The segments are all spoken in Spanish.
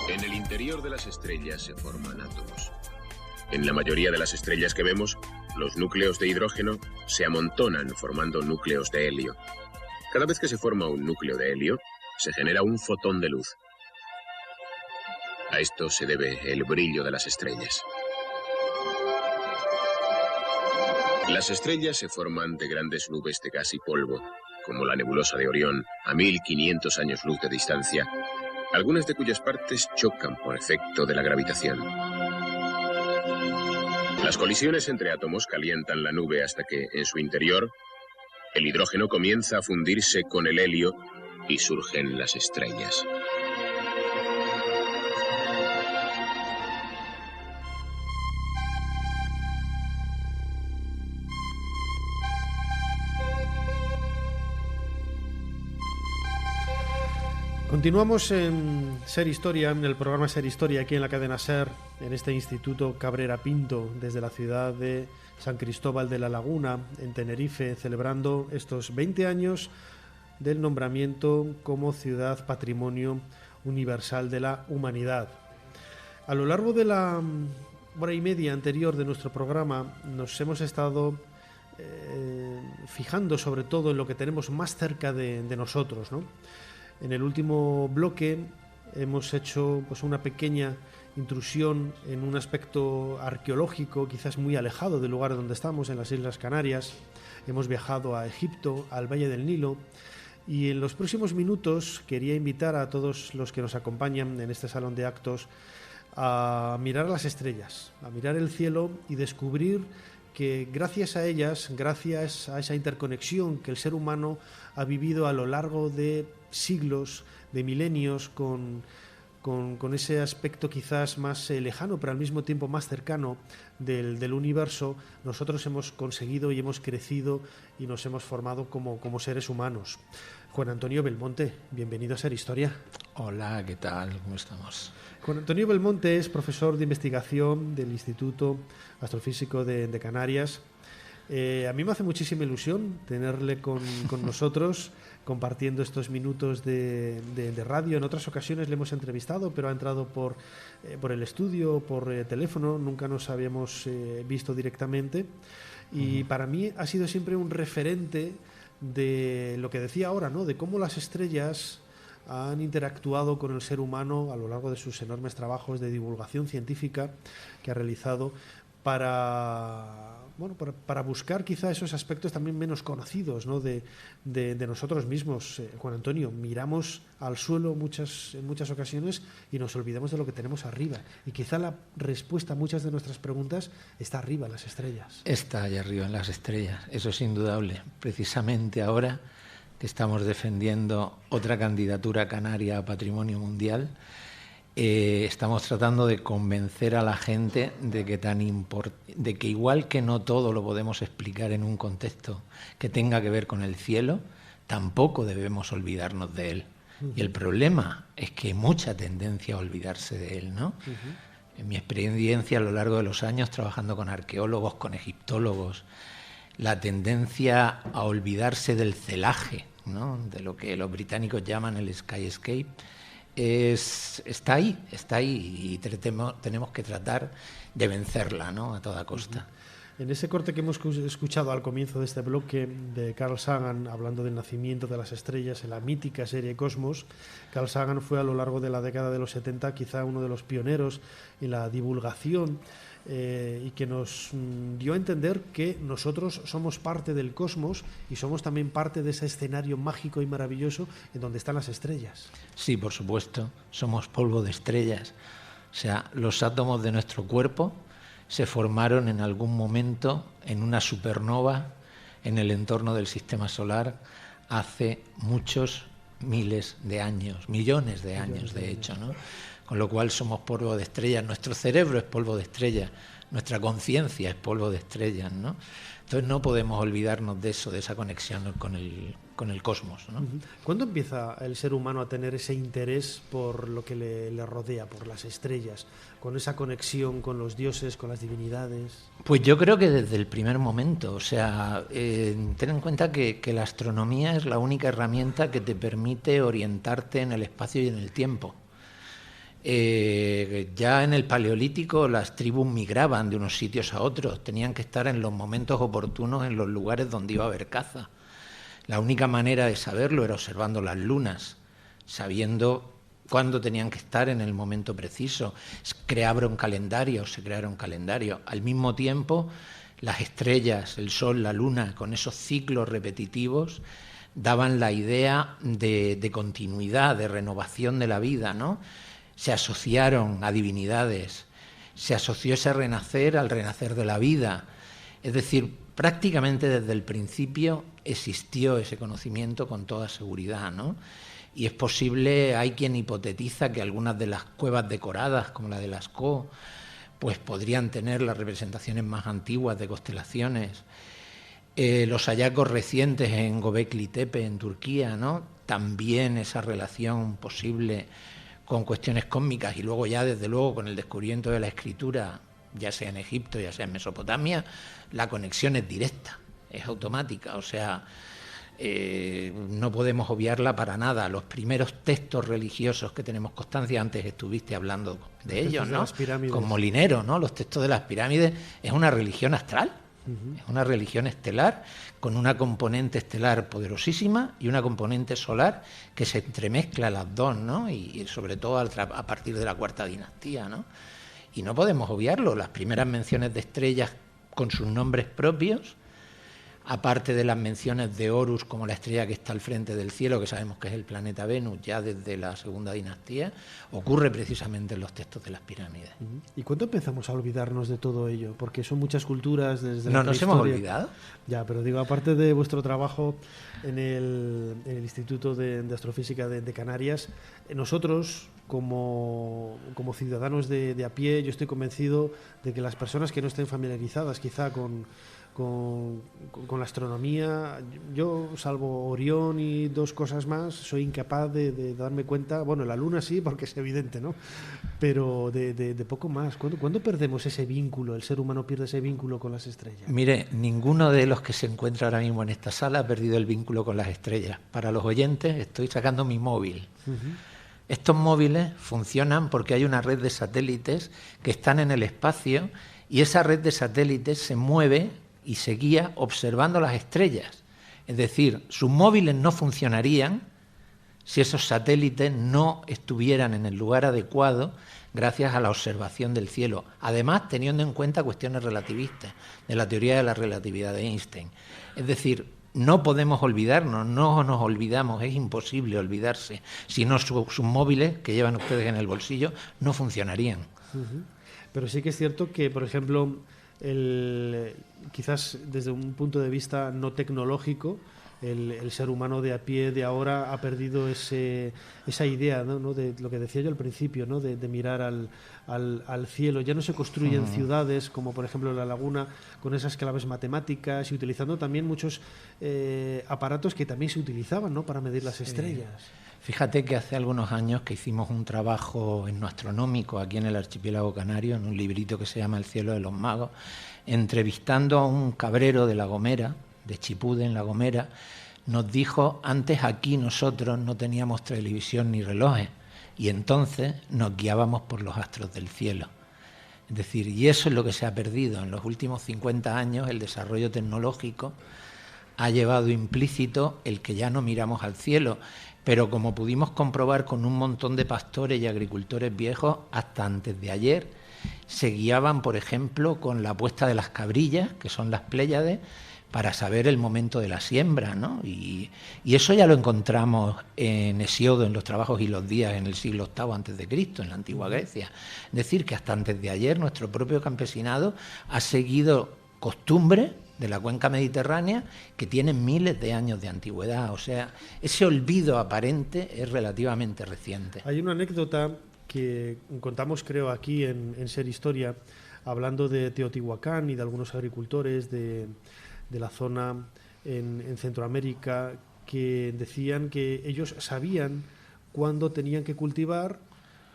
En el interior de las estrellas se forman átomos. En la mayoría de las estrellas que vemos, los núcleos de hidrógeno se amontonan formando núcleos de helio. Cada vez que se forma un núcleo de helio, se genera un fotón de luz. A esto se debe el brillo de las estrellas. Las estrellas se forman de grandes nubes de gas y polvo, como la nebulosa de Orión, a 1500 años luz de distancia, algunas de cuyas partes chocan por efecto de la gravitación. Las colisiones entre átomos calientan la nube hasta que, en su interior, el hidrógeno comienza a fundirse con el helio y surgen las estrellas. Continuamos en Ser Historia, en el programa Ser Historia, aquí en la cadena SER, en este Instituto Cabrera Pinto, desde la ciudad de San Cristóbal de la Laguna, en Tenerife, celebrando estos 20 años del nombramiento como Ciudad Patrimonio Universal de la Humanidad. A lo largo de la hora y media anterior de nuestro programa nos hemos estado fijando sobre todo en lo que tenemos más cerca de nosotros, ¿no? En el último bloque hemos hecho pues una pequeña intrusión en un aspecto arqueológico quizás muy alejado del lugar donde estamos, en las Islas Canarias. Hemos viajado a Egipto, al Valle del Nilo, y en los próximos minutos quería invitar a todos los que nos acompañan en este salón de actos a mirar las estrellas, a mirar el cielo y descubrir que gracias a ellas, gracias a esa interconexión que el ser humano ha vivido a lo largo de siglos, de milenios, con ese aspecto quizás más lejano, pero al mismo tiempo más cercano del universo, nosotros hemos conseguido y hemos crecido y nos hemos formado como seres humanos. Juan Antonio Belmonte, bienvenido a Ser Historia. Hola, ¿qué tal? ¿Cómo estamos? Juan Antonio Belmonte es profesor de investigación del Instituto Astrofísico de Canarias. A mí me hace muchísima ilusión tenerle con nosotros, compartiendo estos minutos de radio. En otras ocasiones le hemos entrevistado, pero ha entrado por el estudio, por teléfono, nunca nos habíamos visto directamente. Y para mí ha sido siempre un referente de lo que decía ahora, ¿no? De cómo las estrellas han interactuado con el ser humano a lo largo de sus enormes trabajos de divulgación científica que ha realizado para buscar quizá esos aspectos también menos conocidos, ¿no? de nosotros mismos. Juan Antonio, miramos al suelo en muchas ocasiones y nos olvidamos de lo que tenemos arriba. Y quizá la respuesta a muchas de nuestras preguntas está arriba, en las estrellas. Está allá arriba, en las estrellas. Eso es indudable. Precisamente ahora que estamos defendiendo otra candidatura canaria a Patrimonio Mundial, estamos tratando de convencer a la gente de que igual que no todo lo podemos explicar en un contexto que tenga que ver con el cielo, tampoco debemos olvidarnos de él. Y el problema es que hay mucha tendencia a olvidarse de él, ¿no? En mi experiencia a lo largo de los años, trabajando con arqueólogos, con egiptólogos, la tendencia a olvidarse del celaje, ¿no? De lo que los británicos llaman el skyscape, está ahí y tenemos que tratar de vencerla, ¿no? A toda costa. En ese corte que hemos escuchado al comienzo de este bloque de Carl Sagan, hablando del nacimiento de las estrellas en la mítica serie Cosmos, Carl Sagan fue a lo largo de la década de los 70 quizá uno de los pioneros en la divulgación y que nos dio a entender que nosotros somos parte del cosmos y somos también parte de ese escenario mágico y maravilloso en donde están las estrellas. Sí, por supuesto, somos polvo de estrellas. O sea, los átomos de nuestro cuerpo se formaron en algún momento en una supernova en el entorno del sistema solar hace muchos miles de años, millones de años de hecho, ¿no? Con lo cual somos polvo de estrellas, nuestro cerebro es polvo de estrellas, nuestra conciencia es polvo de estrellas, ¿no? Entonces no podemos olvidarnos de eso, de esa conexión con el cosmos, ¿no? ¿Cuándo empieza el ser humano a tener ese interés por lo que le rodea, por las estrellas, con esa conexión con los dioses, con las divinidades? Pues yo creo que desde el primer momento. O sea, ten en cuenta que la astronomía es la única herramienta que te permite orientarte en el espacio y en el tiempo. Ya en el Paleolítico las tribus migraban de unos sitios a otros, tenían que estar en los momentos oportunos en los lugares donde iba a haber caza. La única manera de saberlo era observando las lunas, sabiendo cuándo tenían que estar en el momento preciso. Se crearon calendarios. Al mismo tiempo, las estrellas, el sol, la luna, con esos ciclos repetitivos, daban la idea de continuidad, de renovación de la vida, ¿no? Se asociaron a divinidades, se asoció ese renacer al renacer de la vida. Es decir, prácticamente desde el principio existió ese conocimiento con toda seguridad, ¿no? Y es posible, hay quien hipotetiza que algunas de las cuevas decoradas, como la de Lascaux, pues podrían tener las representaciones más antiguas de constelaciones. Los hallazgos recientes en Göbekli Tepe, en Turquía, ¿no? También esa relación posible con cuestiones cósmicas, y luego ya desde luego con el descubrimiento de la escritura, ya sea en Egipto, ya sea en Mesopotamia, la conexión es directa, es automática, o sea, no podemos obviarla para nada. Los primeros textos religiosos que tenemos constancia, antes estuviste hablando de ellos, ¿no? Con Molinero, ¿no? Los textos de las pirámides es una religión astral. Es una religión estelar con una componente estelar poderosísima y una componente solar que se entremezcla las dos, ¿no? Y sobre todo a partir de la cuarta dinastía, ¿no? Y no podemos obviarlo. Las primeras menciones de estrellas con sus nombres propios, aparte de las menciones de Horus como la estrella que está al frente del cielo, que sabemos que es el planeta Venus ya desde la segunda dinastía, ocurre precisamente en los textos de las pirámides. ¿Y cuándo empezamos a olvidarnos de todo ello? Porque son muchas culturas desde ¿No nos hemos olvidado? Ya, pero digo, aparte de vuestro trabajo en el Instituto de Astrofísica de Canarias, nosotros, como ciudadanos de a pie, yo estoy convencido de que las personas que no estén familiarizadas quizá con la astronomía, yo salvo Orión y dos cosas más, soy incapaz de darme cuenta, bueno, la luna sí, porque es evidente, ¿no? Pero de poco más. ¿Cuándo perdemos ese vínculo? ¿El ser humano pierde ese vínculo con las estrellas? Mire, ninguno de los que se encuentra ahora mismo en esta sala ha perdido el vínculo con las estrellas. Para los oyentes, estoy sacando mi móvil. Estos móviles funcionan porque hay una red de satélites que están en el espacio, y esa red de satélites se mueve y se guía observando las estrellas. Es decir, sus móviles no funcionarían si esos satélites no estuvieran en el lugar adecuado gracias a la observación del cielo. Además, teniendo en cuenta cuestiones relativistas de la teoría de la relatividad de Einstein. Es decir, no podemos olvidarnos, no nos olvidamos, es imposible olvidarse. Si no, sus móviles que llevan ustedes en el bolsillo no funcionarían. Pero sí que es cierto que, por ejemplo, quizás desde un punto de vista no tecnológico, el ser humano de a pie de ahora ha perdido esa idea, ¿no? De lo que decía yo al principio, ¿no? de mirar al cielo. Ya no se construyen ciudades como por ejemplo La Laguna con esas claves matemáticas, y utilizando también muchos aparatos que también se utilizaban, ¿no? para medir las estrellas. Fíjate que hace algunos años que hicimos un trabajo etnoastronómico aquí en el archipiélago canario, en un librito que se llama El cielo de los magos, entrevistando a un cabrero de La Gomera, de Chipude, en La Gomera. Nos dijo, antes aquí nosotros no teníamos televisión ni relojes, y entonces nos guiábamos por los astros del cielo. Es decir, y eso es lo que se ha perdido. En los últimos 50 años el desarrollo tecnológico ha llevado implícito el que ya no miramos al cielo, pero como pudimos comprobar con un montón de pastores y agricultores viejos, hasta antes de ayer se guiaban, por ejemplo, con la puesta de las cabrillas, que son las Pléyades, para saber el momento de la siembra, ¿no? Y eso ya lo encontramos en Hesiodo, en los trabajos y los días en el siglo VIII a.C., en la antigua Grecia. Es decir, que hasta antes de ayer nuestro propio campesinado ha seguido costumbres de la cuenca mediterránea que tienen miles de años de antigüedad. O sea, ese olvido aparente es relativamente reciente. Hay una anécdota que contamos, creo, aquí en Ser Historia, hablando de Teotihuacán y de algunos agricultores de la zona en Centroamérica, que decían que ellos sabían cuándo tenían que cultivar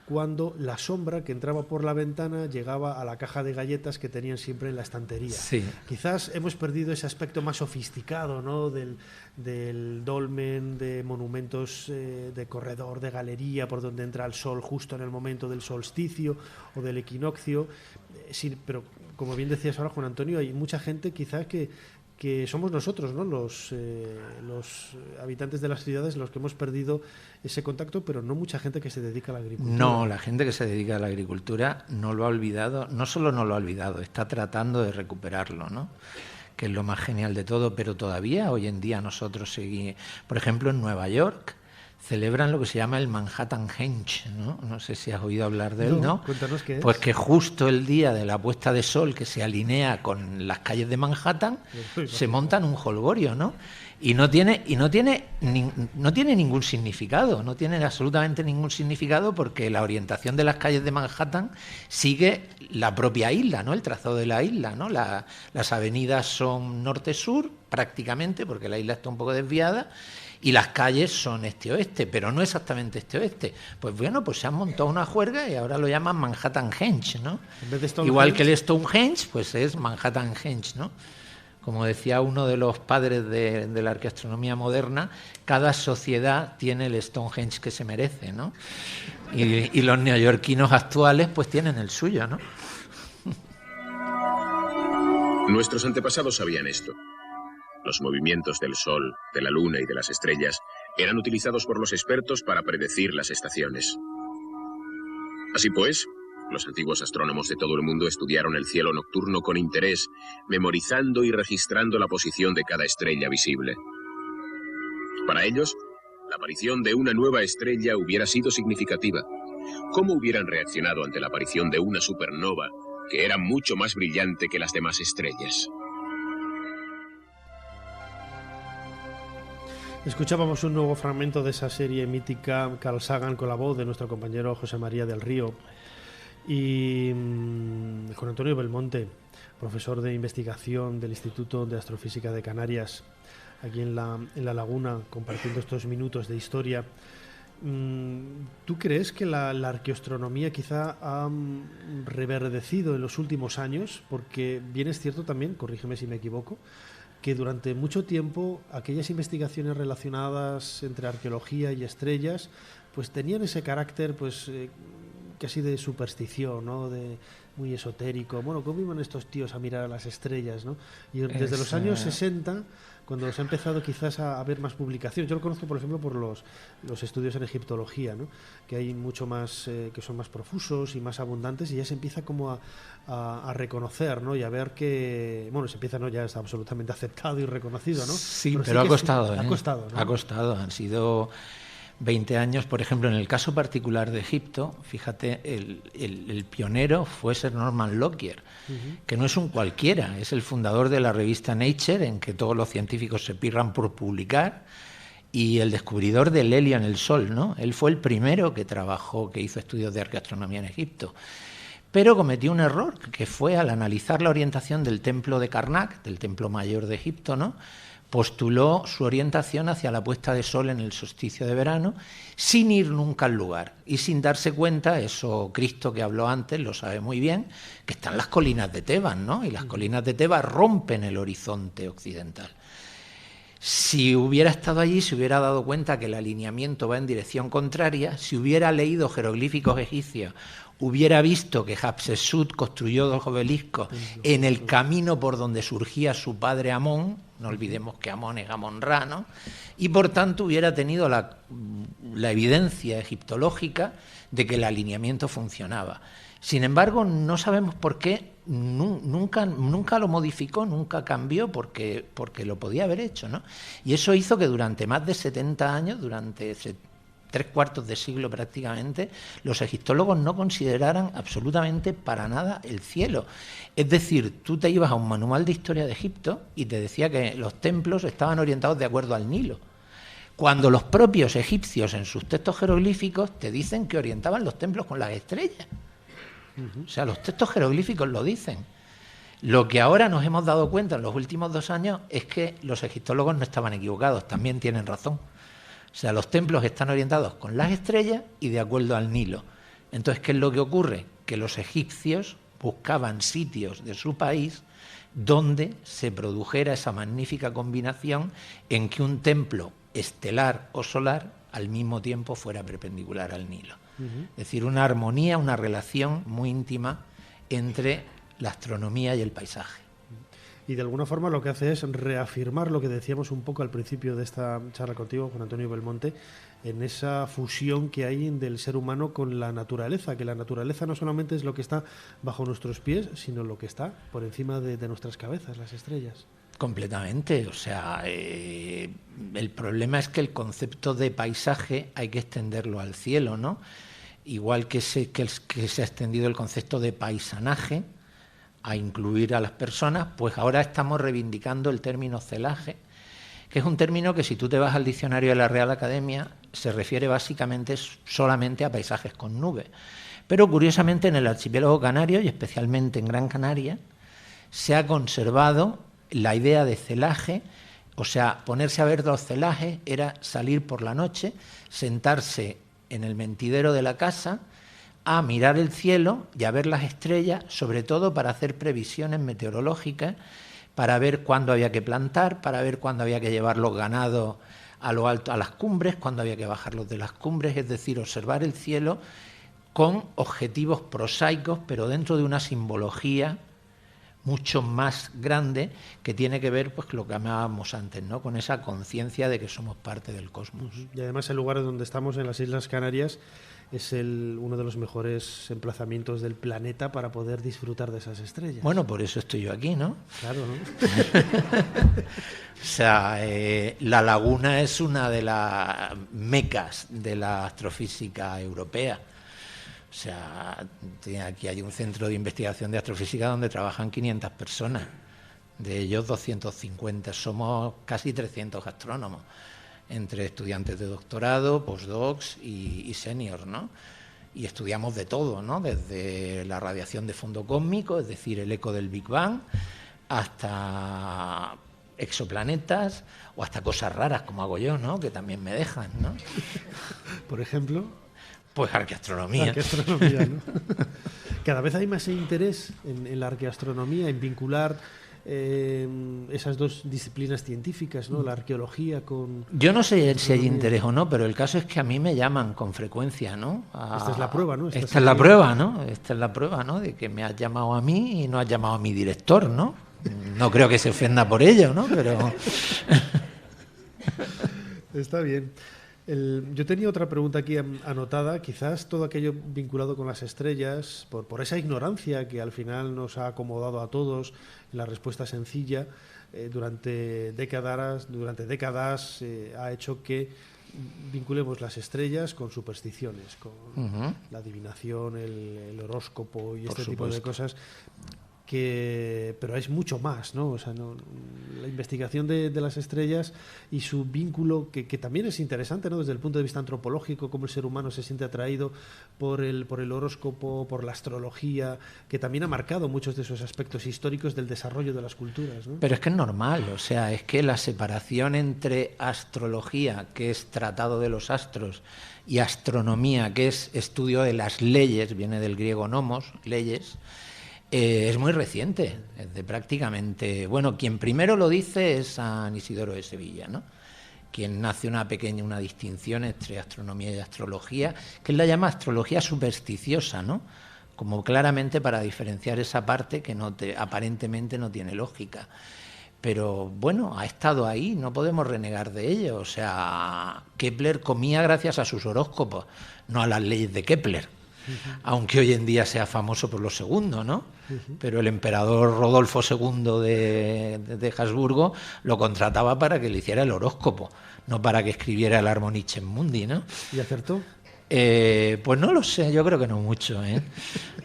cuando la sombra que entraba por la ventana llegaba a la caja de galletas que tenían siempre en la estantería. Sí. Quizás hemos perdido ese aspecto más sofisticado, ¿no?, del dolmen, de monumentos de corredor, de galería, por donde entra el sol justo en el momento del solsticio o del equinoccio. Sí, pero como bien decías ahora, Juan Antonio, hay mucha gente quizás que somos nosotros, ¿no?, los habitantes de las ciudades los que hemos perdido ese contacto, pero no mucha gente que se dedica a la agricultura. No, la gente que se dedica a la agricultura no lo ha olvidado, no solo no lo ha olvidado, está tratando de recuperarlo, ¿no?, que es lo más genial de todo, pero todavía hoy en día nosotros seguimos, por ejemplo, en Nueva York celebran lo que se llama el Manhattan Henge, ¿no? No sé si has oído hablar de él, ¿no? Cuéntanos qué es. Pues que justo el día de la puesta de sol, que se alinea con las calles de Manhattan, se montan un jolgorio, ¿no? Y no tiene ningún significado, no tiene absolutamente ningún significado, porque la orientación de las calles de Manhattan sigue la propia isla, ¿no?, el trazado de la isla, ¿no? Las avenidas son norte-sur prácticamente, porque la isla está un poco desviada, y las calles son este-oeste, pero no exactamente este-oeste. Pues bueno, pues se han montado una juerga y ahora lo llaman Manhattan Henge, ¿no? En vez de igual que el Stonehenge, pues es Manhattan Henge, ¿no? Como decía uno de los padres de la arqueastronomía moderna, cada sociedad tiene el Stonehenge que se merece, ¿no? Y los neoyorquinos actuales pues tienen el suyo, ¿no? Nuestros antepasados sabían esto. Los movimientos del Sol, de la Luna y de las estrellas eran utilizados por los expertos para predecir las estaciones. Así pues, los antiguos astrónomos de todo el mundo estudiaron el cielo nocturno con interés, memorizando y registrando la posición de cada estrella visible. Para ellos, la aparición de una nueva estrella hubiera sido significativa. ¿Cómo hubieran reaccionado ante la aparición de una supernova que era mucho más brillante que las demás estrellas? Escuchábamos un nuevo fragmento de esa serie mítica Carl Sagan con la voz de nuestro compañero José María del Río. Y Juan Antonio Belmonte, profesor de investigación del Instituto de Astrofísica de Canarias, aquí en la Laguna, compartiendo estos minutos de historia. ¿Tú crees que la arqueoastronomía quizá ha reverdecido en los últimos años? Porque bien es cierto también, corrígeme si me equivoco, que durante mucho tiempo aquellas investigaciones relacionadas entre arqueología y estrellas pues tenían ese carácter pues casi de superstición, ¿no?, de muy esotérico. Bueno, ¿cómo iban estos tíos a mirar a las estrellas, ¿no? Y desde los años 60, cuando se ha empezado quizás a ver más publicaciones, yo lo conozco por ejemplo por los estudios en egiptología, ¿no?, que hay mucho más, que son más profusos y más abundantes, y ya se empieza como a reconocer, ¿no?, y a ver que, bueno, se empieza, ¿no?, ya está absolutamente aceptado y reconocido, ¿no? Sí, pero ha costado, ha costado, ¿no? Ha costado, han sido 20 años, por ejemplo, en el caso particular de Egipto, fíjate, el pionero fue Sir Norman Lockyer, que no es un cualquiera, es el fundador de la revista Nature, en que todos los científicos se pirran por publicar, y el descubridor del helio en el Sol, ¿no? Él fue el primero que hizo estudios de arqueastronomía en Egipto. Pero cometió un error, que fue al analizar la orientación del templo de Karnak, del templo mayor de Egipto, ¿no?, postuló su orientación hacia la puesta de sol en el solsticio de verano, sin ir nunca al lugar y sin darse cuenta, eso Cristo que habló antes lo sabe muy bien, que están las colinas de Tebas, ¿no? Y las colinas de Tebas rompen el horizonte occidental. Si hubiera estado allí, se hubiera dado cuenta que el alineamiento va en dirección contraria. Si hubiera leído jeroglíficos egipcios, hubiera visto que Hatshepsut construyó 2 obeliscos en el camino por donde surgía su padre Amón. No olvidemos que Amón es Amón-Ra, ¿no? Y por tanto hubiera tenido la evidencia egiptológica de que el alineamiento funcionaba. Sin embargo, no sabemos por qué nunca lo modificó, nunca cambió, porque lo podía haber hecho, ¿no? Y eso hizo que durante más de 70 años, durante 3/4 de siglo prácticamente, los egiptólogos no consideraran absolutamente para nada el cielo. Es decir, tú te ibas a un manual de historia de Egipto y te decía que los templos estaban orientados de acuerdo al Nilo, cuando los propios egipcios en sus textos jeroglíficos te dicen que orientaban los templos con las estrellas. O sea, los textos jeroglíficos lo dicen. Lo que ahora nos hemos dado cuenta en los últimos 2 años es que los egiptólogos no estaban equivocados, también tienen razón. O sea, los templos están orientados con las estrellas y de acuerdo al Nilo. Entonces, ¿qué es lo que ocurre? Que los egipcios buscaban sitios de su país donde se produjera esa magnífica combinación en que un templo estelar o solar al mismo tiempo fuera perpendicular al Nilo. Es decir, una armonía, una relación muy íntima entre la astronomía y el paisaje. Y de alguna forma lo que hace es reafirmar lo que decíamos un poco al principio de esta charla contigo, Juan Antonio Belmonte, en esa fusión que hay del ser humano con la naturaleza, que la naturaleza no solamente es lo que está bajo nuestros pies, sino lo que está por encima de nuestras cabezas, las estrellas. Completamente, o sea, el problema es que el concepto de paisaje hay que extenderlo al cielo, ¿no? Igual que se ha extendido el concepto de paisanaje a incluir a las personas, pues ahora estamos reivindicando el término celaje, que es un término que si tú te vas al diccionario de la Real Academia se refiere básicamente solamente a paisajes con nubes. Pero curiosamente en el archipiélago canario y especialmente en Gran Canaria se ha conservado la idea de celaje, o sea, ponerse a ver los celajes era salir por la noche, sentarse en el mentidero de la casa a mirar el cielo y a ver las estrellas, sobre todo para hacer previsiones meteorológicas, para ver cuándo había que plantar, para ver cuándo había que llevar los ganados a lo alto, a las cumbres, cuándo había que bajarlos de las cumbres, es decir, observar el cielo con objetivos prosaicos, pero dentro de una simbología mucho más grande que tiene que ver, pues, lo que hablábamos antes, ¿no? Con esa conciencia de que somos parte del cosmos. Y además el lugar donde estamos, en las Islas Canarias, es uno de los mejores emplazamientos del planeta para poder disfrutar de esas estrellas. Bueno, por eso estoy yo aquí, ¿no? Claro, ¿no? O sea, la laguna es una de las mecas de la astrofísica europea. O sea, aquí hay un centro de investigación de astrofísica donde trabajan 500 personas, de ellos 250. Somos casi 300 astrónomos, entre estudiantes de doctorado, postdocs y seniors, ¿no? Y estudiamos de todo, ¿no? Desde la radiación de fondo cósmico, es decir, el eco del Big Bang, hasta exoplanetas o hasta cosas raras como hago yo, ¿no? Que también me dejan, ¿no? Por ejemplo, pues arqueastronomía. Arqueastronomía, ¿no? Cada vez hay más interés en la arqueastronomía, en vincular esas dos disciplinas científicas, ¿no? La arqueología con... Yo no sé si hay interés o no, pero el caso es que a mí me llaman con frecuencia, ¿no? Esta es la prueba, ¿no? Esta es la prueba, ¿no? Esta es la prueba, ¿no? De que me has llamado a mí y no has llamado a mi director, ¿no? No creo que se ofenda por ello, ¿no? Pero... Está bien. Yo tenía otra pregunta aquí anotada, quizás todo aquello vinculado con las estrellas, por esa ignorancia que al final nos ha acomodado a todos, la respuesta sencilla, durante décadas ha hecho que vinculemos las estrellas con supersticiones, con la adivinación, el horóscopo y este tipo de cosas. Pero es mucho más, ¿no? O sea, la investigación de las estrellas y su vínculo, que también es interesante, ¿no? Desde el punto de vista antropológico, cómo el ser humano se siente atraído por el horóscopo, por la astrología, que también ha marcado muchos de esos aspectos históricos del desarrollo de las culturas, ¿no? Pero es que es normal, o sea, es que la separación entre astrología, que es tratado de los astros, y astronomía, que es estudio de las leyes, viene del griego nomos, leyes, es muy reciente, es de prácticamente... Bueno, quien primero lo dice es San Isidoro de Sevilla, ¿no? Quien hace una distinción entre astronomía y astrología, que él la llama astrología supersticiosa, ¿no? Como claramente para diferenciar esa parte que aparentemente no tiene lógica. Pero bueno, ha estado ahí, no podemos renegar de ello. O sea, Kepler comía gracias a sus horóscopos, no a las leyes de Kepler. Aunque hoy en día sea famoso por lo segundo, ¿no? Pero el emperador Rodolfo II de Habsburgo lo contrataba para que le hiciera el horóscopo, no para que escribiera el Harmonices Mundi, ¿no? ¿Y acertó? Pues no lo sé, yo creo que no mucho, ¿eh?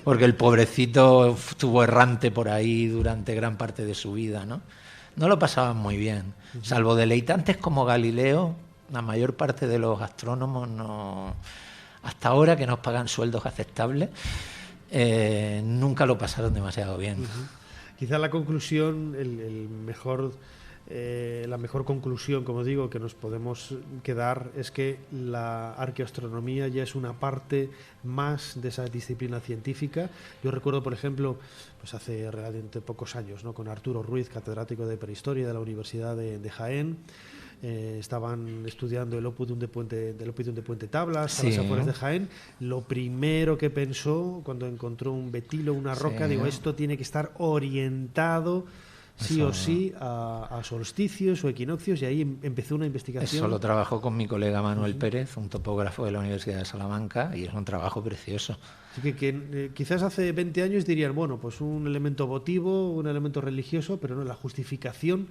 Porque el pobrecito estuvo errante por ahí durante gran parte de su vida, ¿no? No lo pasaban muy bien, salvo deleitantes como Galileo, la mayor parte de los astrónomos no... Hasta ahora, que nos pagan sueldos aceptables, nunca lo pasaron demasiado bien. Quizá la conclusión, el mejor la mejor conclusión, como digo, que nos podemos quedar es que la arqueoastronomía ya es una parte más de esa disciplina científica. Yo recuerdo, por ejemplo, pues hace relativamente pocos años, ¿no?, con Arturo Ruiz, catedrático de Prehistoria de la Universidad de Jaén, estaban estudiando el Opidum de Puente Tablas, a las afueras de Jaén. Lo primero que pensó cuando encontró un betilo, una roca, digo, esto tiene que estar orientado sí o sí a solsticios o equinoccios, y ahí empezó una investigación. Eso lo trabajó con mi colega Manuel Pérez, un topógrafo de la Universidad de Salamanca, y es un trabajo precioso. Así que quizás hace 20 años dirían, bueno, pues un elemento votivo, un elemento religioso, pero no, la justificación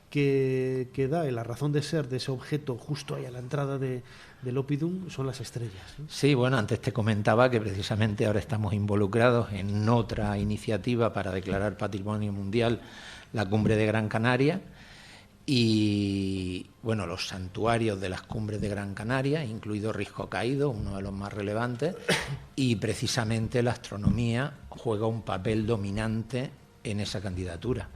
que da la razón de ser de ese objeto justo ahí a la entrada del Opidum son las estrellas, ¿no? Sí, bueno, antes te comentaba que precisamente ahora estamos involucrados en otra iniciativa para declarar Patrimonio Mundial la Cumbre de Gran Canaria y, bueno, los santuarios de las cumbres de Gran Canaria, incluido Risco Caído, uno de los más relevantes, y precisamente la astronomía juega un papel dominante en esa candidatura.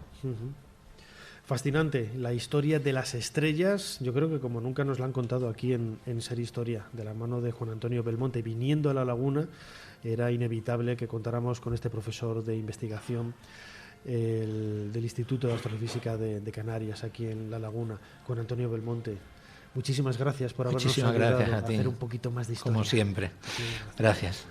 Fascinante, la historia de las estrellas, yo creo que como nunca nos la han contado aquí en Ser Historia, de la mano de Juan Antonio Belmonte, viniendo a La Laguna, era inevitable que contáramos con este profesor de investigación del Instituto de Astrofísica de Canarias, aquí en La Laguna, Juan Antonio Belmonte. Muchísimas gracias por habernos ayudado a hacer un poquito más de historia. Como siempre. Gracias.